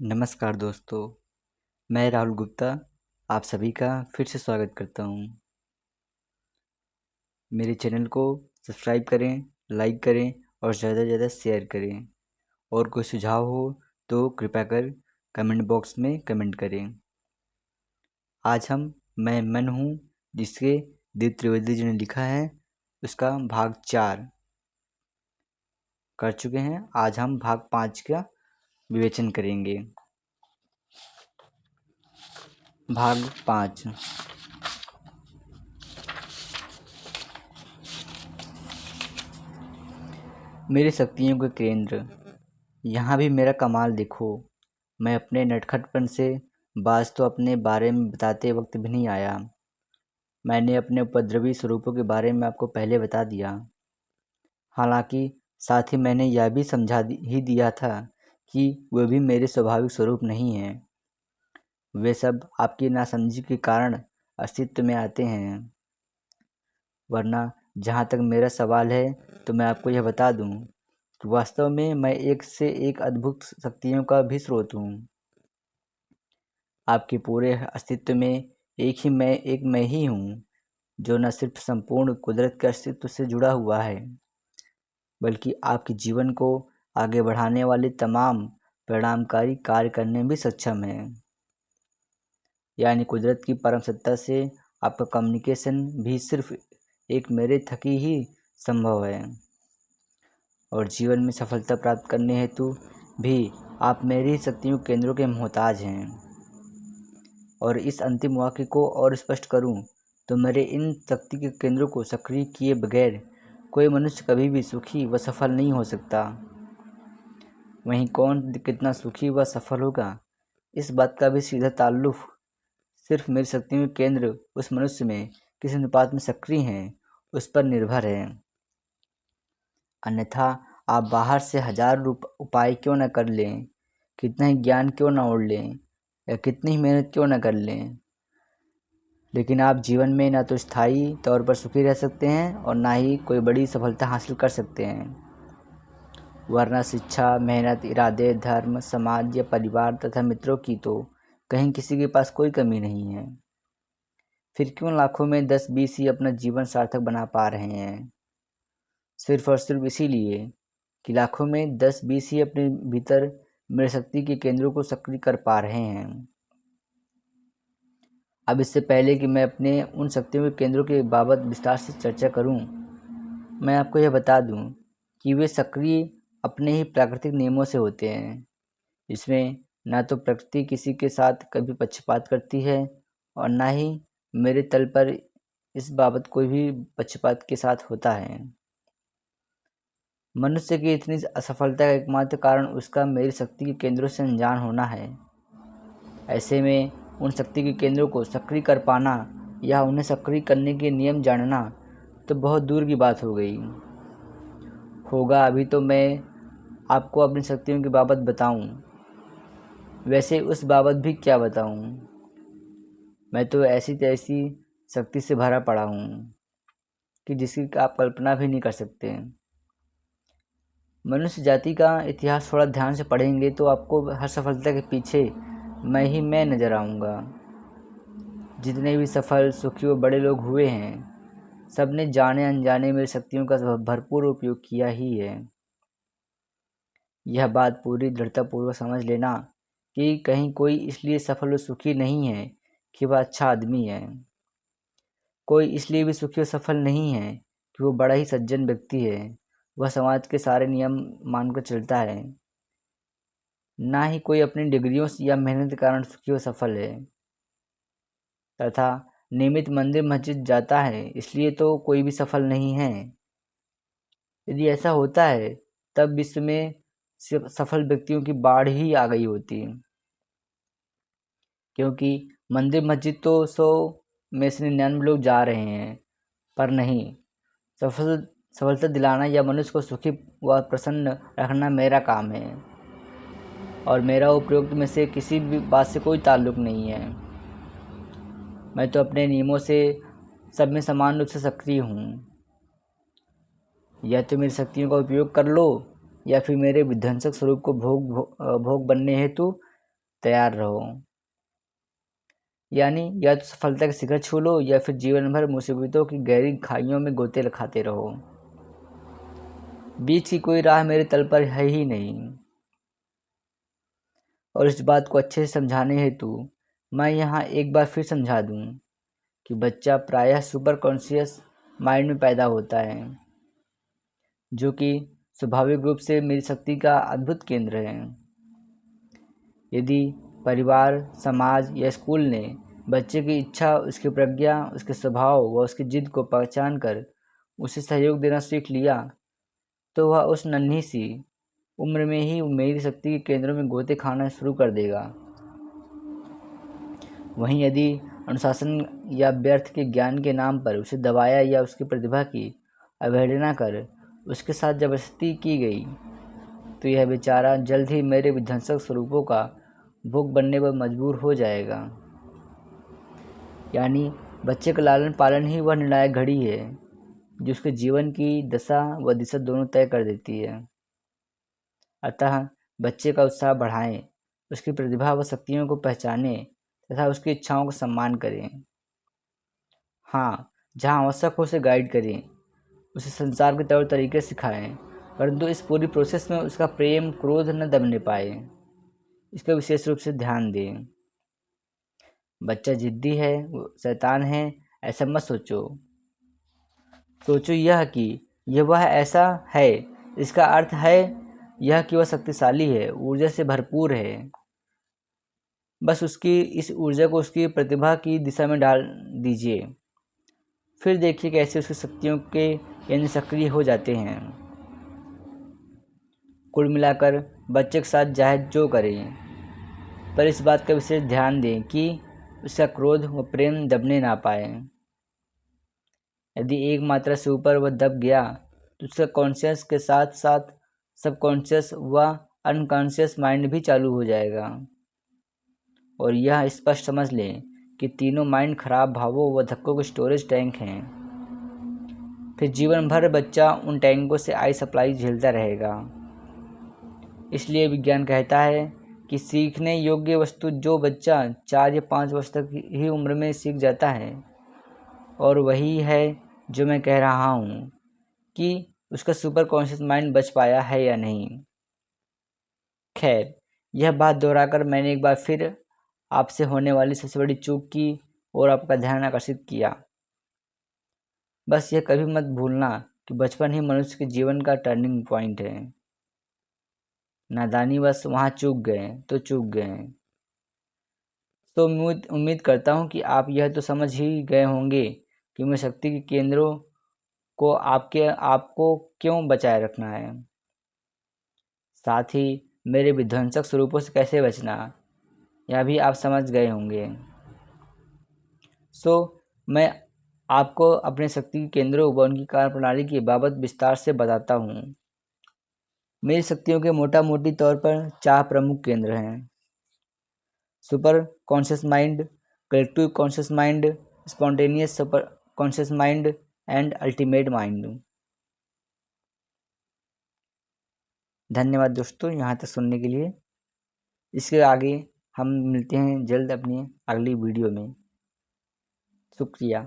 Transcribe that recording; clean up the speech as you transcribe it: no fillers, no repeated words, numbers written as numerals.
नमस्कार दोस्तों, मैं राहुल गुप्ता आप सभी का फिर से स्वागत करता हूँ। मेरे चैनल को सब्सक्राइब करें, लाइक करें और ज़्यादा से ज़्यादा शेयर करें। और कोई सुझाव हो तो कृपया कर कमेंट बॉक्स में कमेंट करें। आज मैं मन हूँ जिसके दीप त्रिवेदी जी ने लिखा है उसका भाग 4 कर चुके हैं। आज हम भाग 5 का विवेचन करेंगे। भाग 5। मेरी शक्तियों के केंद्र। यहाँ भी मेरा कमाल देखो। मैं अपने नटखटपन से बाज तो अपने बारे में बताते वक्त भी नहीं आया। मैंने अपने उपद्रवी स्वरूपों के बारे में आपको पहले बता दिया। हालांकि साथ ही मैंने यह भी ही दिया था कि वे भी मेरे स्वाभाविक स्वरूप नहीं हैं। वे सब आपकी नासमझी के कारण अस्तित्व में आते हैं। वरना जहाँ तक मेरा सवाल है तो मैं आपको यह बता दूं कि वास्तव में मैं एक से एक अद्भुत शक्तियों का भी स्रोत हूँ। आपके पूरे अस्तित्व में एक मैं ही हूँ, जो न सिर्फ संपूर्ण कुदरत के अस्तित्व से जुड़ा हुआ है, बल्कि आपके जीवन को आगे बढ़ाने वाले तमाम परिणामकारी कार्य करने में भी सक्षम है। यानी कुदरत की परम सत्ता से आपका कम्युनिकेशन भी सिर्फ एक मेरे थकी ही संभव है। और जीवन में सफलता प्राप्त करने हेतु भी आप मेरी शक्तियों केंद्रों के मोहताज हैं। और इस अंतिम वाक्य को और स्पष्ट करूं तो मेरे इन शक्ति के केंद्रों को सक्रिय किए बगैर कोई मनुष्य कभी भी सुखी व सफल नहीं हो सकता। वहीं कौन कितना सुखी व सफल होगा, इस बात का भी सीधा ताल्लुक सिर्फ मेरी शक्तियों के केंद्र उस मनुष्य में किस अनुपात में सक्रिय हैं उस पर निर्भर है। अन्यथा आप बाहर से हजार उपाय क्यों न कर लें, कितना ही ज्ञान क्यों न ओढ़ लें या कितनी ही मेहनत क्यों न कर लें, लेकिन आप जीवन में ना तो स्थायी तौर पर सुखी रह सकते हैं और ना ही कोई बड़ी सफलता हासिल कर सकते हैं। वरना शिक्षा, मेहनत, इरादे, धर्म, समाज या परिवार तथा मित्रों की तो कहीं किसी के पास कोई कमी नहीं है। फिर क्यों लाखों में 10-20 ही अपना जीवन सार्थक बना पा रहे हैं? सिर्फ और सिर्फ इसीलिए कि लाखों में 10-20 ही अपने भीतर मेरी शक्ति के केंद्रों को सक्रिय कर पा रहे हैं। अब इससे पहले कि मैं अपने उन शक्तियों के केंद्रों के बाबत विस्तार से चर्चा करूं, मैं आपको यह बता दूं कि वे सक्रिय अपने ही प्राकृतिक नियमों से होते हैं। इसमें ना तो प्रकृति किसी के साथ कभी पक्षपात करती है और ना ही मेरे तल पर इस बाबत कोई भी पक्षपात के साथ होता है। मनुष्य की इतनी असफलता का एकमात्र कारण उसका मेरी शक्ति के केंद्रों से अनजान होना है। ऐसे में उन शक्ति के केंद्रों को सक्रिय कर पाना या उन्हें सक्रिय करने के नियम जानना तो बहुत दूर की बात हो गई होगा। अभी तो मैं आपको अपनी शक्तियों की बाबत बताऊं, वैसे उस बाबत भी क्या बताऊं। मैं तो ऐसी तैसी शक्ति से भरा पड़ा हूँ कि जिसकी आप कल्पना भी नहीं कर सकते। मनुष्य जाति का इतिहास थोड़ा ध्यान से पढ़ेंगे तो आपको हर सफलता के पीछे मैं नजर आऊँगा। जितने भी सफल, सुखी व बड़े लोग हुए हैं, सब ने जाने अनजाने मेरी शक्तियों का भरपूर उपयोग किया ही है। यह बात पूरी दृढ़तापूर्वक समझ लेना कि कहीं कोई इसलिए सफल व सुखी नहीं है कि वह अच्छा आदमी है। कोई इसलिए भी सुखी और सफल नहीं है कि वो बड़ा ही सज्जन व्यक्ति है, वह समाज के सारे नियम मानकर चलता है। ना ही कोई अपनी डिग्रियों या मेहनत के कारण सुखी व सफल है। तथा नियमित मंदिर मस्जिद जाता है इसलिए तो कोई भी सफल नहीं है। यदि ऐसा होता है तब विश्व में सिर्फ सफल व्यक्तियों की बाढ़ ही आ गई होती, क्योंकि मंदिर मस्जिद तो 100 में से 99 लोग जा रहे हैं। पर नहीं, सफलता दिलाना या मनुष्य को सुखी व प्रसन्न रखना मेरा काम है और मेरा उपरोक्त में से किसी भी बात से कोई ताल्लुक नहीं है। मैं तो अपने नियमों से सब में समान रूप से सक्रिय हूँ। या तो मेरी शक्तियों का उपयोग कर लो या फिर मेरे विध्वंसक स्वरूप को भोग बनने हेतु तैयार रहो। यानी या तो सफलता के शिखर छू लो या फिर जीवन भर मुसीबतों की गहरी खाइयों में गोते खाते रहो। बीच की कोई राह मेरे तल पर है ही नहीं। और इस बात को अच्छे से समझाने हेतु मैं यहाँ एक बार फिर समझा दूँ कि बच्चा प्रायः सुपर कॉन्शियस माइंड में पैदा होता है, जो कि स्वाभाविक रूप से मेरी शक्ति का अद्भुत केंद्र है। यदि परिवार, समाज या स्कूल ने बच्चे की इच्छा, उसकी प्रज्ञा, उसके स्वभाव व उसकी जिद को पहचान कर उसे सहयोग देना सीख लिया, तो वह उस नन्ही सी उम्र में ही मेरी शक्ति के केंद्रों में गोते खाना शुरू कर देगा। वहीं यदि अनुशासन या व्यर्थ के ज्ञान के नाम पर उसे दबाया या उसकी प्रतिभा की अवहेलना कर उसके साथ जबरदस्ती की गई, तो यह बेचारा जल्द ही मेरे विध्वंसक स्वरूपों का भोग बनने पर मजबूर हो जाएगा। यानी बच्चे का लालन पालन ही वह निर्णायक घड़ी है जो उसके जीवन की दशा व दिशा दोनों तय कर देती है। अतः बच्चे का उत्साह बढ़ाएं, उसकी प्रतिभा व शक्तियों को पहचानें तथा उसकी इच्छाओं का सम्मान करें। हाँ, जहाँ आवश्यक हो उसे गाइड करें, उसे संसार के तौर तरीके सिखाएं, परंतु इस पूरी प्रोसेस में उसका प्रेम क्रोध न दबने पाए, इसका विशेष रूप से ध्यान दें। बच्चा जिद्दी है, वो शैतान है, ऐसा मत सोचो। सोचो यह कि यह वह ऐसा है, इसका अर्थ है यह कि वह शक्तिशाली है, ऊर्जा से भरपूर है। बस उसकी इस ऊर्जा को उसकी प्रतिभा की दिशा में डाल दीजिए, फिर देखिए कैसे उसकी शक्तियों के केंद्र सक्रिय हो जाते हैं। कुल मिलाकर बच्चे के साथ चाहे जो करें, पर इस बात का विशेष ध्यान दें कि उसका क्रोध व प्रेम दबने ना पाए। यदि एक मात्रा से ऊपर वह दब गया तो उसका कॉन्शियस के साथ साथ सबकॉन्शियस व अनकॉन्शियस माइंड भी चालू हो जाएगा। और यह स्पष्ट समझ लें कि तीनों माइंड खराब भावों व धक्कों के स्टोरेज टैंक हैं। फिर जीवन भर बच्चा उन टैंकों से आई सप्लाई झेलता रहेगा। इसलिए विज्ञान कहता है कि सीखने योग्य वस्तु जो बच्चा 4 या 5 वर्ष तक ही उम्र में सीख जाता है, और वही है जो मैं कह रहा हूँ कि उसका सुपर कॉन्शियस माइंड बच पाया है या नहीं। खैर, यह बात दोहराकर मैंने एक बार फिर आपसे होने वाली सबसे बड़ी चूक की और आपका ध्यान आकर्षित किया। बस यह कभी मत भूलना कि बचपन ही मनुष्य के जीवन का टर्निंग पॉइंट है। नादानी बस वहाँ चूक गए तो चूक गए। तो उम्मीद करता हूँ कि आप यह तो समझ ही गए होंगे कि मैं शक्ति के केंद्रों को आपको क्यों बचाए रखना है, साथ ही मेरे विध्वंसक स्वरूपों से कैसे बचना, यह भी आप समझ गए होंगे। मैं आपको अपने शक्ति केंद्रों व उनकी कार्यप्रणाली की बाबत विस्तार से बताता हूँ। मेरी शक्तियों के मोटा मोटी तौर पर 4 प्रमुख केंद्र हैं: super conscious mind, collective conscious mind, spontaneous super conscious mind and ultimate mind. धन्यवाद दोस्तों यहाँ तक सुनने के लिए। इसके आगे हम मिलते हैं जल्द अपनी अगली वीडियो में। शुक्रिया।